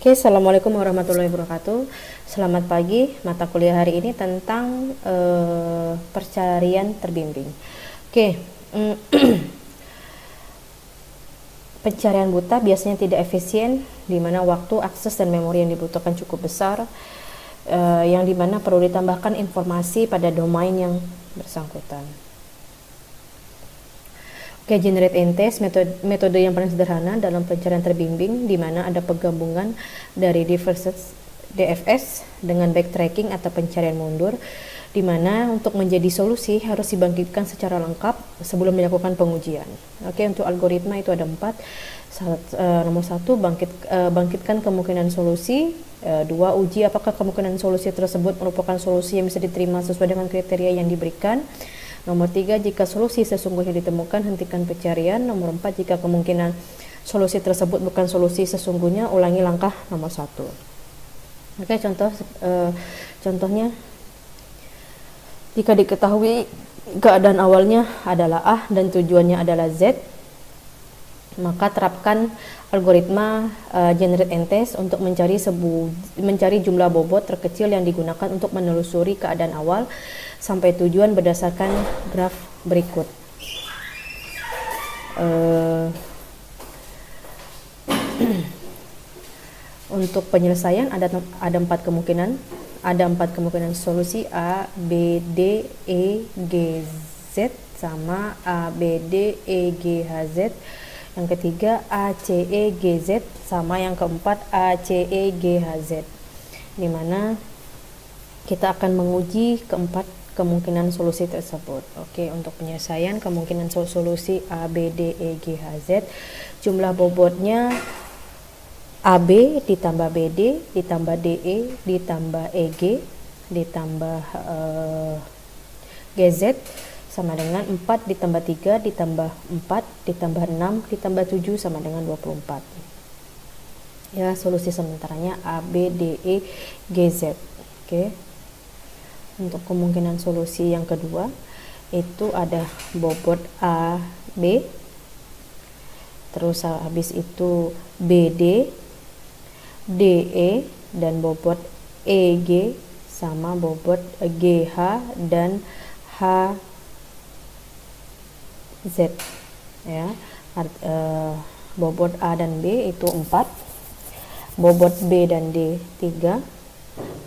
Oke, Assalamualaikum warahmatullahi wabarakatuh. Selamat pagi. Mata kuliah hari ini tentang pencarian terbimbing. Oke, pencarian buta biasanya tidak efisien, di mana waktu, akses, dan memori yang dibutuhkan cukup besar, yang dimana perlu ditambahkan informasi pada domain yang bersangkutan. Oke, generate and test, metode yang paling sederhana dalam pencarian terbimbing, di mana ada penggabungan dari DFS dengan backtracking atau pencarian mundur, di mana untuk menjadi solusi harus dibangkitkan secara lengkap sebelum dilakukan pengujian. Oke, untuk algoritma itu ada 4. Nomor 1, bangkitkan kemungkinan solusi. 2, uji apakah kemungkinan solusi tersebut merupakan solusi yang bisa diterima sesuai dengan kriteria yang diberikan. Nomor 3, jika solusi sesungguhnya ditemukan, hentikan pencarian. Nomor 4, jika kemungkinan solusi tersebut bukan solusi sesungguhnya, ulangi langkah nomor 1. Oke, contohnya, jika diketahui keadaan awalnya adalah A dan tujuannya adalah Z, maka terapkan algoritma generate and test untuk mencari jumlah bobot terkecil yang digunakan untuk menelusuri keadaan awal sampai tujuan berdasarkan graf berikut. Untuk penyelesaian ada 4 kemungkinan. Ada 4 kemungkinan solusi A, B, D, E, G, Z sama A, B, D, E, G, H, Z. Yang ketiga A, C, E, G, Z sama yang keempat A, C, E, G, H, Z. Dimana kita akan menguji keempat kemungkinan solusi tersebut. Oke, untuk penyelesaian kemungkinan solusi A, B, D, E, G, H, Z, jumlah bobotnya AB ditambah BD ditambah DE ditambah EG ditambah GZ sama dengan 4 ditambah 3 ditambah 4 ditambah 6 ditambah 7 sama dengan 24. Ya, solusi sementaranya A, B, D, E, GZ. Oke. Untuk kemungkinan solusi yang kedua itu ada bobot A, B, terus habis itu BD, DE, dan bobot EG sama bobot GH dan HZ. Ya, bobot A dan B itu 4, bobot B dan D 3,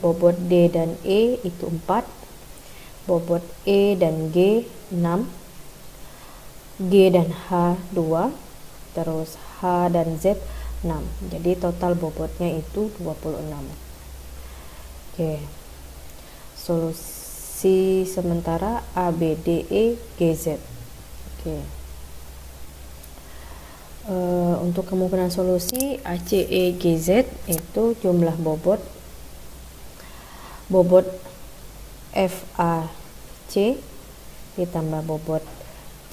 bobot D dan E itu 4, bobot E dan G 6, G dan H 2, terus H dan Z 6. Jadi total bobotnya itu 26. Oke. Solusi sementara A, B, D, E, G, Z. Oke. Untuk kemungkinan solusi A, C, E, G, Z itu jumlah bobot FAC ditambah bobot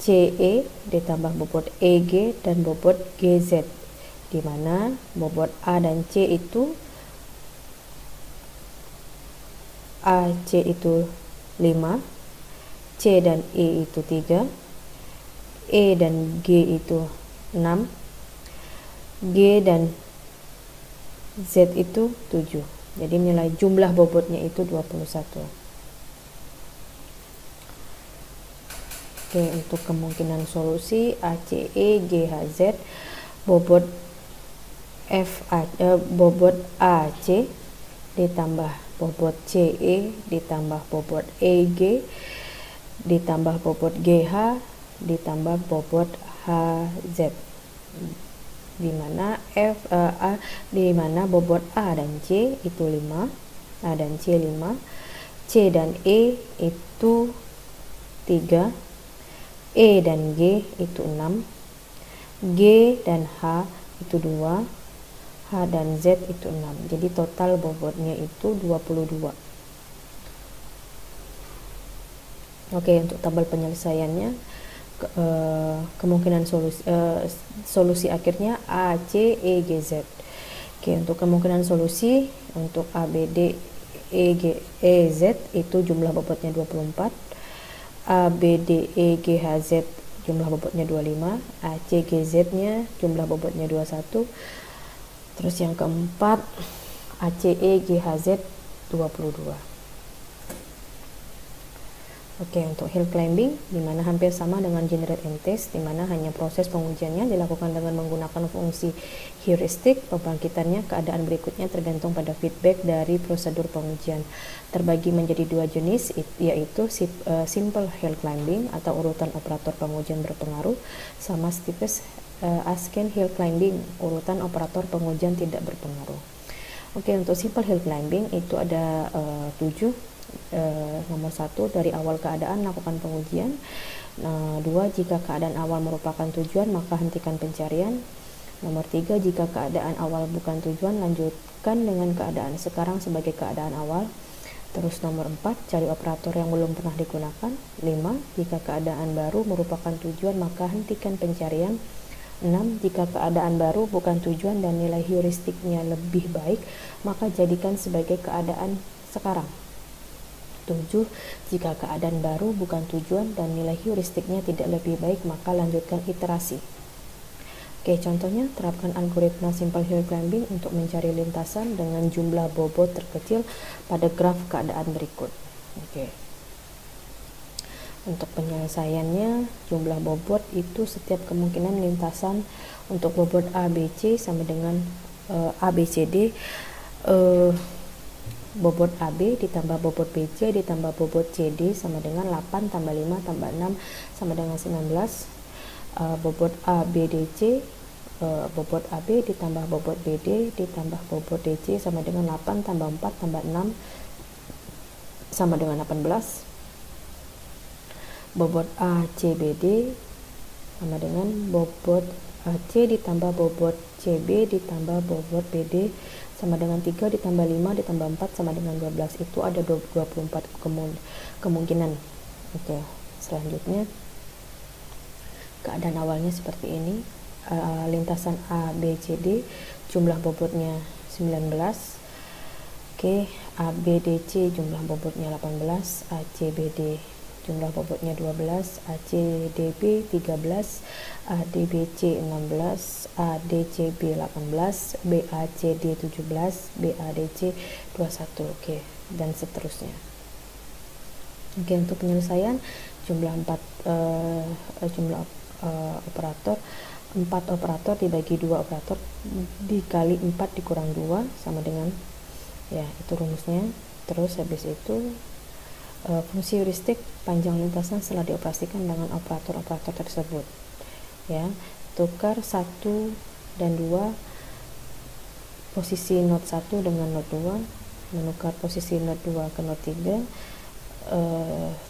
CE ditambah bobot EG dan bobot GZ, di mana bobot A dan C itu AC itu 5, C dan E itu 3, E dan G itu 6, G dan Z itu 7. Jadi nilai jumlah bobotnya itu 21. Oke, untuk kemungkinan solusi ACE GHZ, bobot bobot AC ditambah bobot CE ditambah bobot EG ditambah bobot GH ditambah bobot HZ, di mana bobot A dan C itu 5, A dan C 5, C dan E itu 3, E dan G itu 6, G dan H itu 2, H dan Z itu 6. Jadi total bobotnya itu 22. Oke, untuk tabel penyelesaiannya kemungkinan solusi akhirnya A, C, E, G, Z. Oke, untuk kemungkinan solusi untuk A, B, D, E, G, E, Z itu jumlah bobotnya 24, A, B, D, E, G, H, Z jumlah bobotnya 25, A, C, G, Z nya jumlah bobotnya 21, Terus yang keempat ACE GHZ 22. Oke, untuk hill climbing dimana hampir sama dengan generate and test, dimana hanya proses pengujiannya dilakukan dengan menggunakan fungsi heuristik. Pembangkitannya keadaan berikutnya tergantung pada feedback dari prosedur pengujian. Terbagi menjadi dua jenis, yaitu simple hill climbing atau urutan operator pengujian berpengaruh, sama steepest ascent hill climbing, urutan operator pengujian tidak berpengaruh. Oke, untuk simple hill climbing itu ada 7. Nomor 1, dari awal keadaan lakukan pengujian. 2, jika keadaan awal merupakan tujuan maka hentikan pencarian. Nomor 3, jika keadaan awal bukan tujuan lanjutkan dengan keadaan sekarang sebagai keadaan awal. Terus nomor 4, cari operator yang belum pernah digunakan. 5, jika keadaan baru merupakan tujuan maka hentikan pencarian. 6, jika keadaan baru bukan tujuan dan nilai heuristiknya lebih baik maka jadikan sebagai keadaan sekarang. 7, jika keadaan baru bukan tujuan dan nilai heuristiknya tidak lebih baik maka lanjutkan iterasi. Oke, contohnya terapkan algoritma simple hill climbing untuk mencari lintasan dengan jumlah bobot terkecil pada graf keadaan berikut. Oke. Untuk penyelesaiannya, jumlah bobot itu setiap kemungkinan lintasan untuk bobot ABC sama dengan ABCD, bobot AB ditambah bobot BC ditambah bobot CD sama dengan 8 tambah 5 tambah 6 sama dengan 19. Bobot ABDC, bobot AB ditambah bobot BD ditambah bobot DC sama dengan 8 tambah 4 tambah 6 sama dengan 18. Bobot ACBD sama dengan bobot AC ditambah bobot CB ditambah bobot BD sama dengan 3 ditambah 5 ditambah 4 sama dengan 12. Itu ada 24 kemungkinan. Oke, selanjutnya keadaan awalnya seperti ini. Lintasan ABCD jumlah bobotnya 19. Oke, ABDC jumlah bobotnya 18, ACBD jumlah bobotnya 12, ACDB 13, ADBC 16, ADCB 18, BACD 17, BADC 21. Oke, dan seterusnya. Oke, untuk penyelesaian jumlah operator 4 operator dibagi 2 operator dikali 4 dikurang 2 sama dengan, ya itu rumusnya. Terus habis itu fungsi heuristik panjang lintasan setelah dioperasikan dengan operator-operator tersebut, ya. Tukar 1 dan 2 posisi node 1 dengan node 2, menukar posisi node 2 ke node 3,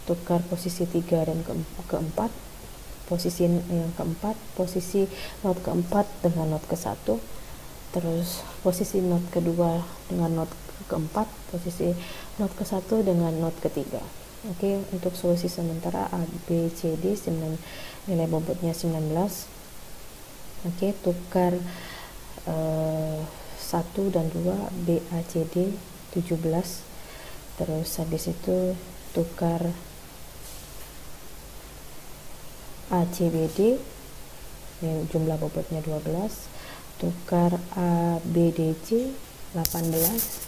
tukar posisi 3 dan keempat, posisi yang keempat, posisi node keempat dengan node ke-1, terus posisi node kedua dengan node keempat, posisi node ke-1 dengan node ketiga. Oke, untuk solusi sementara ABCD nilai bobotnya 19. Oke, tukar 1 dan 2 BACD 17. Terus habis itu tukar ACBD yang jumlah bobotnya 12, tukar ABDC 18,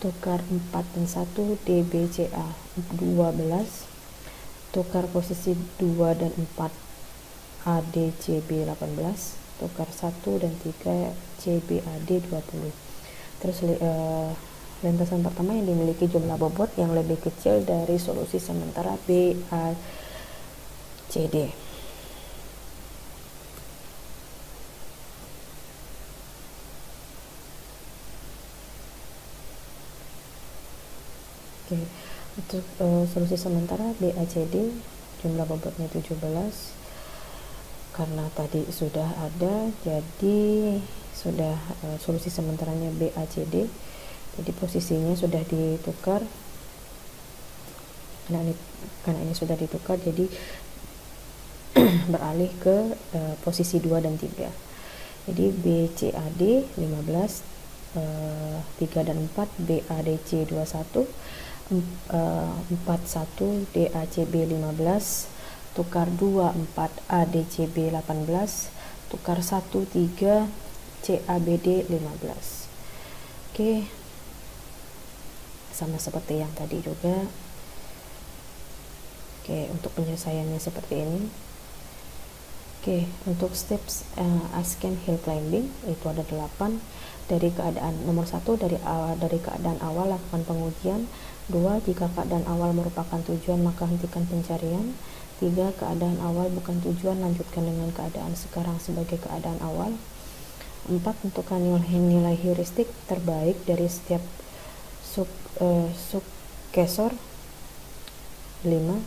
tukar 4 dan 1 DBCA 12, tukar posisi 2 dan 4 ADCB 18, tukar 1 dan 3 CBAD 20. Terus lintasan pertama yang dimiliki jumlah bobot yang lebih kecil dari solusi sementara BACD. Oke, untuk solusi sementara BACD jumlah bobotnya 17. Karena tadi sudah ada, jadi sudah solusi sementaranya BACD. Jadi posisinya sudah ditukar. Karena ini sudah ditukar, jadi beralih ke posisi 2 dan 3. Jadi BCAD 15, 3 dan 4 BADC 21, 41 DACB 15, tukar 2 4 ADCB 18, tukar 1 3 CABD 15. Oke, sama seperti yang tadi juga. Oke, untuk penyelesaiannya seperti ini. Oke, untuk steps Ascent Hill Climbing itu ada 8. Dari keadaan nomor 1, dari keadaan awal lakukan pengujian. 2, jika keadaan awal merupakan tujuan maka hentikan pencarian. 3, keadaan awal bukan tujuan, lanjutkan dengan keadaan sekarang sebagai keadaan awal. 4, tentukan nilai heuristik terbaik dari setiap sukesor. 5,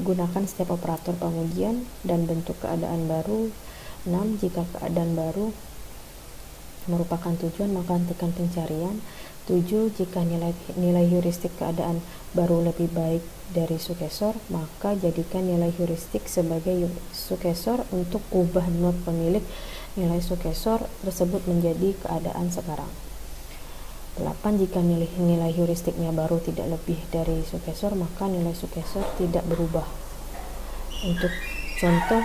gunakan setiap operator pengujian dan bentuk keadaan baru. 6, jika keadaan baru merupakan tujuan maka hentikan pencarian. 7, jika nilai heuristik keadaan baru lebih baik dari sukesor maka jadikan nilai heuristik sebagai sukesor untuk ubah not pemilik nilai sukesor tersebut menjadi keadaan sekarang. 8, jika nilai heuristiknya baru tidak lebih dari sukesor maka nilai sukesor tidak berubah. Untuk contoh,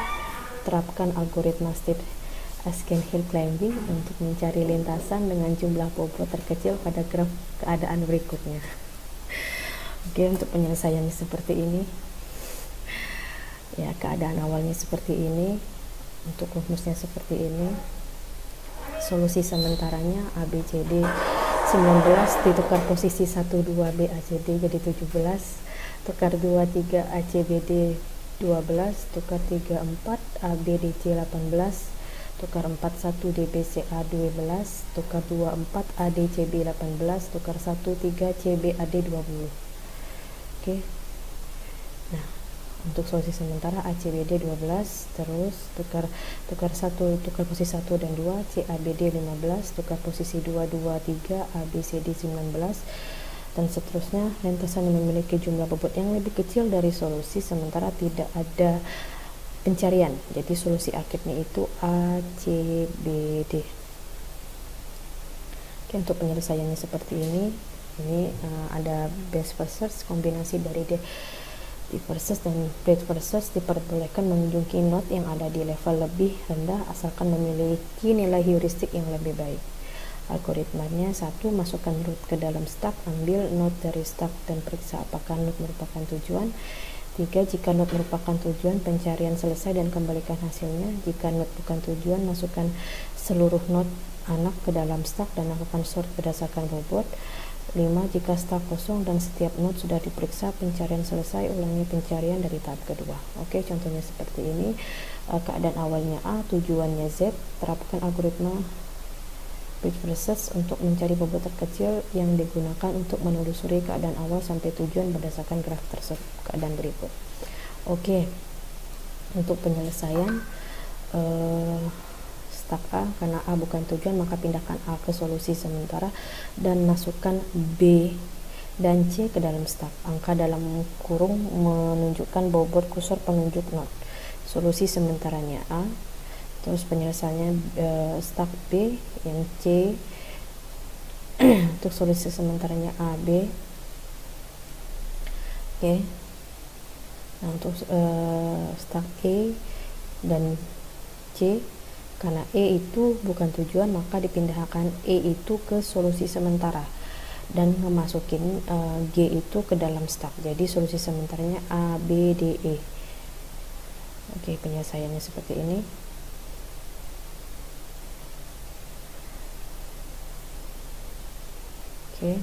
terapkan algoritma step Ascent Hill Climbing untuk mencari lintasan dengan jumlah bobot terkecil pada graf keadaan berikutnya. Oke, untuk penyelesaiannya seperti ini. Ya, keadaan awalnya seperti ini, untuk rumusnya seperti ini. Solusi sementaranya ABCD 19 ditukar posisi 1 2 BACD jadi 17, tukar 2 3 ACBD 12, tukar 3 4 ABDC 18, tukar 4 1 DBCA 12, tukar 2 4 ADCB 18, tukar 1 3 CBAD 20. Oke. Nah, untuk solusi sementara ACBD 12, terus tukar 1, tukar posisi 1 dan 2 CABD 15, tukar posisi 2 2 3 ABCD 19 dan seterusnya. Lintasan yang memiliki jumlah bobot yang lebih kecil dari solusi sementara tidak ada pencarian, jadi solusi akhirnya itu ACBD. Oke, untuk penyelesaiannya seperti ini. Ada best versus, kombinasi dari versus dan breadth versus diperbolehkan mengunjungi node yang ada di level lebih rendah asalkan memiliki nilai heuristik yang lebih baik. Algoritmanya: 1. Masukkan root ke dalam stack, ambil node dari stack dan periksa apakah node merupakan tujuan. 3. Jika node merupakan tujuan, pencarian selesai dan kembalikan hasilnya. Jika node bukan tujuan, masukkan seluruh node anak ke dalam stack dan lakukan sort berdasarkan bobot. 5. Jika stack kosong dan setiap node sudah diperiksa, pencarian selesai, ulangi pencarian dari tahap kedua. Oke, contohnya seperti ini. Keadaan awalnya A, tujuannya Z. Terapkan algoritma breadth versus untuk mencari bobot terkecil yang digunakan untuk menelusuri keadaan awal sampai tujuan berdasarkan graf keadaan berikut. Oke, untuk penyelesaian stack A, karena A bukan tujuan maka pindahkan A ke solusi sementara dan masukkan B dan C ke dalam stack. Angka dalam kurung menunjukkan bobot kursor penunjuk node. Solusi sementaranya A, terus penyelesaiannya stack B yang C. Untuk solusi sementaranya A, B. Oke. Nah, untuk stack E dan C, karena E itu bukan tujuan maka dipindahkan E itu ke solusi sementara dan memasukin G itu ke dalam stack. Jadi solusi sementaranya A, B, D, E. Oke, penyelesaiannya seperti ini. Oke.